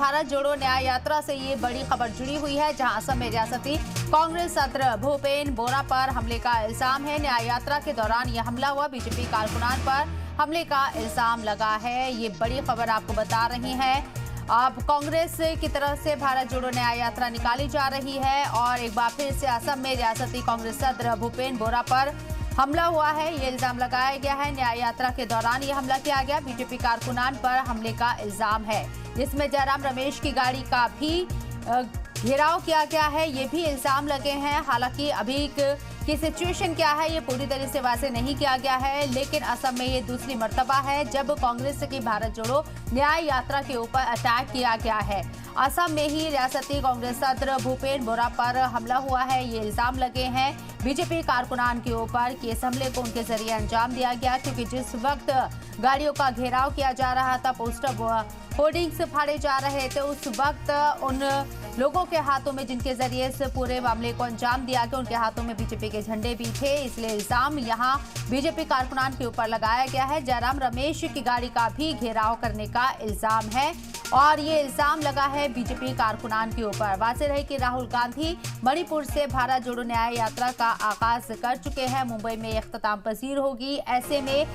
भारत जोड़ो न्याय यात्रा से ये बड़ी खबर जुड़ी हुई है, जहां असम में रियासती कांग्रेस सदर भूपेन बोरा पर हमले का इल्जाम है। न्याय यात्रा के दौरान यह हमला हुआ, बीजेपी कारकुनान पर हमले का इल्जाम लगा है। ये बड़ी खबर आपको बता रही है। अब कांग्रेस की तरफ से भारत जोड़ो न्याय यात्रा निकाली जा रही है और एक बार फिर से असम में रियासती कांग्रेस सदर भूपेन बोरा पर हमला हुआ है। ये इल्जाम लगाया गया है। न्याय यात्रा के दौरान ये हमला किया गया, बीजेपी कारकुनान पर हमले का इल्जाम है, जिसमें जयराम रमेश की गाड़ी का भी घेराव किया गया है। ये भी इल्जाम लगे हैं। हालांकि अभी की सिचुएशन क्या है ये पूरी तरह से वाजे नहीं किया गया है, लेकिन असम में ये दूसरी मर्तबा है जब कांग्रेस की भारत जोड़ो न्याय यात्रा के ऊपर अटैक किया गया है। असम में ही रियासती कांग्रेस सदर भूपेन बोरा पर हमला हुआ है। ये इल्जाम लगे हैं बीजेपी कारकुनान के ऊपर कि इस हमले को उनके जरिए अंजाम दिया गया, क्योंकि जिस वक्त गाड़ियों का घेराव किया जा रहा था, पोस्टर होर्डिंग्स फाड़े जा रहे थे, उस वक्त उन लोगों के हाथों में जिनके जरिए इस पूरे मामले को अंजाम दिया गया, उनके हाथों में बीजेपी के झंडे भी थे। इसलिए इल्जाम यहां बीजेपी कारकुनान के ऊपर लगाया गया है। जयराम रमेश की गाड़ी का भी घेराव करने का इल्जाम है और ये इल्जाम लगा है बीजेपी कारकुनान के ऊपर। वाज़ेह रहे कि राहुल गांधी मणिपुर से भारत जोड़ो न्याय यात्रा का आगाज कर चुके हैं। मुंबई में इख्तिताम पजीर होगी। ऐसे में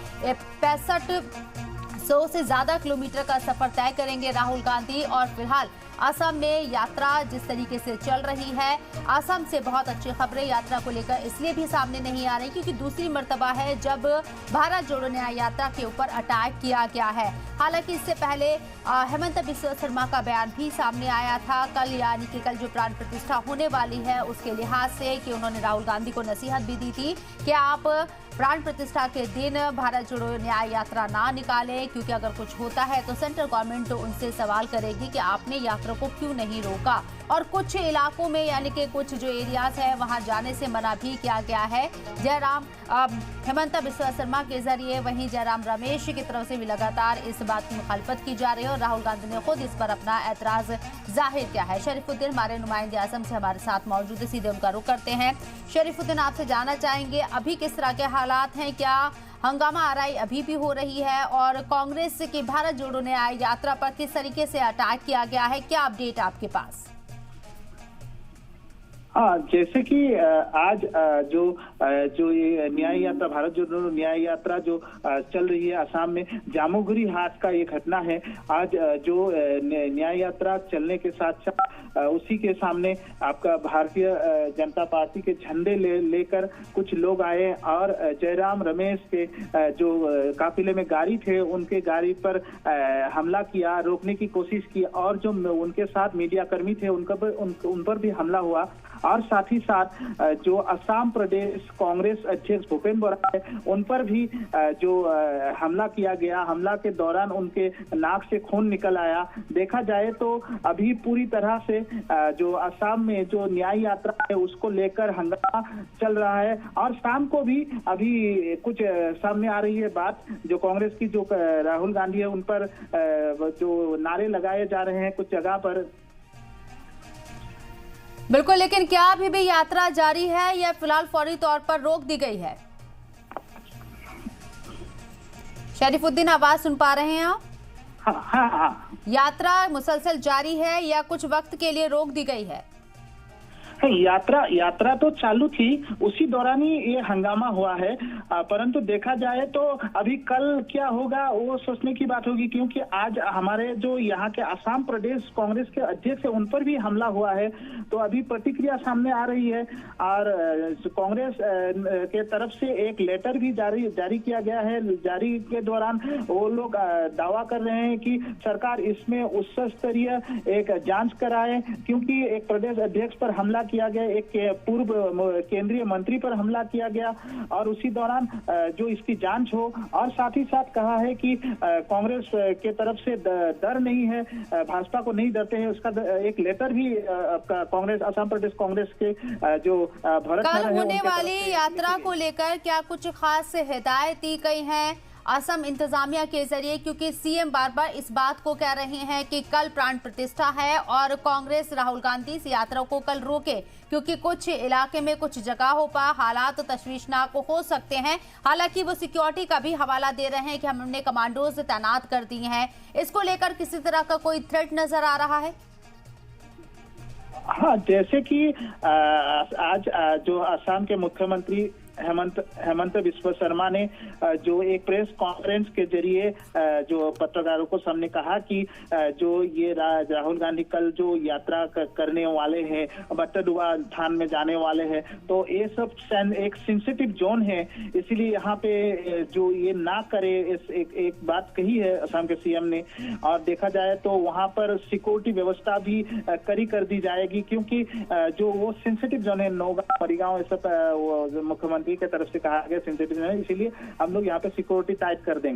6500 से ज्यादा किलोमीटर का सफर तय करेंगे राहुल गांधी। और फिलहाल असम में यात्रा जिस तरीके से चल रही है, असम से बहुत अच्छी खबरें यात्रा को लेकर इसलिए भी सामने नहीं आ रही क्योंकि दूसरी मर्तबा है जब भारत जोड़ो न्याय यात्रा के ऊपर अटैक किया गया है। हालांकि इससे पहले हेमंत बिस्वा शर्मा का बयान भी सामने आया था कल, यानी कि कल जो प्राण प्रतिष्ठा होने वाली है उसके लिहाज से, कि उन्होंने राहुल गांधी को नसीहत भी दी थी कि आप प्राण प्रतिष्ठा के दिन भारत जोड़ो न्याय यात्रा ना निकालें, क्योंकि अगर कुछ होता है तो सेंट्रल गवर्नमेंट उनसे सवाल करेगी कि आपने यात्रा को क्यों नहीं रोका। और कुछ इलाकों में यानी कि कुछ जो एरियाज है वहां जाने से मना भी किया गया है। हेमंत बिस्वा शर्मा के जरिए वहीं जयराम रमेश की तरफ से भी लगातार इस बात की मुखालफत की जा रही है और राहुल गांधी ने खुद इस पर अपना एतराज जाहिर किया है। शरीफुद्दीन हमारे नुमाइंदे असम से हमारे साथ मौजूद है, सीधे उनका रुख करते हैं। शरीफुद्दीन, आपसे जानना चाहेंगे अभी किस तरह के हालात हैं, क्या हंगामा आराई अभी भी हो रही है और कांग्रेस की भारत जोड़ो न्याय यात्रा पर किस तरीके से अटैक किया गया है, क्या अपडेट आपके पास? हाँ, जैसे कि आज जो ये न्याय यात्रा, भारत जोड़ो न्याय यात्रा जो चल रही है असम में, जामुगुरी हाट का ये घटना है। आज जो न्याय यात्रा चलने के साथ साथ उसी के सामने आपका भारतीय जनता पार्टी के झंडे लेकर कुछ लोग आए और जयराम रमेश के जो काफिले में गाड़ी थे उनके गाड़ी पर हमला किया, रोकने की कोशिश की और जो उनके साथ मीडिया कर्मी थे उन पर भी हमला हुआ। और साथ ही साथ जो असम प्रदेश कांग्रेस अध्यक्ष भूपेन बोरा है उन पर भी जो हमला किया गया, हमला के दौरान उनके नाक से खून निकल आया। देखा जाए तो अभी पूरी तरह से जो असम में जो न्याय यात्रा है उसको लेकर हंगामा चल रहा है। और शाम को भी अभी कुछ सामने आ रही है बात, जो कांग्रेस की जो राहुल गांधी है उन पर जो नारे लगाए जा रहे हैं कुछ जगह पर। बिल्कुल, लेकिन क्या अभी भी यात्रा जारी है या फिलहाल फौरी तौर पर रोक दी गई है? शरीफुद्दीन, आवाज सुन पा रहे हैं आप? हाँ। यात्रा मुसलसल जारी है या कुछ वक्त के लिए रोक दी गई है? यात्रा तो चालू थी, उसी दौरान ही ये हंगामा हुआ है। परंतु देखा जाए तो अभी कल क्या होगा वो सोचने की बात होगी, क्योंकि आज हमारे जो यहाँ के असम प्रदेश कांग्रेस के अध्यक्ष है उन पर भी हमला हुआ है। तो अभी प्रतिक्रिया सामने आ रही है और कांग्रेस के तरफ से एक लेटर भी जारी किया गया है। जारी के दौरान वो लोग दावा कर रहे हैं कि सरकार इसमें उच्च स्तरीय एक जांच कराए, क्योंकि एक प्रदेश अध्यक्ष पर हमला किया गया, एक पूर्व केंद्रीय मंत्री पर हमला किया गया और उसी दौरान जो इसकी जांच हो। और साथ ही साथ कहा है कि कांग्रेस के तरफ से डर नहीं है, भाजपा को नहीं डरते हैं। उसका एक लेटर भी कांग्रेस, असम प्रदेश कांग्रेस के जो भरत कल होने वाली यात्रा को लेकर क्या कुछ खास हिदायत दी गई है? असम इंतजामिया के जरिए, क्योंकि सीएम बार बार इस बात को कह रहे हैं कि कल प्राण प्रतिष्ठा है और कांग्रेस राहुल गांधी इस यात्रा को कल रोके, क्योंकि कुछ इलाके में कुछ जगहों पर हालात तशवीशनाक हो सकते हैं। हालांकि वो सिक्योरिटी का भी हवाला दे रहे हैं कि हमने कमांडोज तैनात कर दिए हैं। इसको लेकर किसी तरह का कोई थ्रेट नजर आ रहा है? हाँ, जैसे कि आज जो असम के मुख्यमंत्री हेमंत बिस्वा शर्मा ने जो एक प्रेस कॉन्फ्रेंस के जरिए जो पत्रकारों को सामने कहा कि जो ये राहुल गांधी कल जो यात्रा करने वाले हैं, बट्टाडुआ स्थान में जाने वाले हैं, तो ये सब एक सेंसिटिव जोन है, इसीलिए यहाँ पे जो ये ना करे एक बात कही है असम के सीएम ने। और देखा जाए तो वहाँ पर सिक्योरिटी व्यवस्था भी कड़ी कर दी जाएगी, क्योंकि जो वो सेंसिटिव जोन है, नौगांव, मरीगांव, ये सब मुख्यमंत्री की तरफ से कहा गया सेंसिटिव है, इसीलिए हम लोग यहाँ पे सिक्योरिटी टाइट कर देंगे।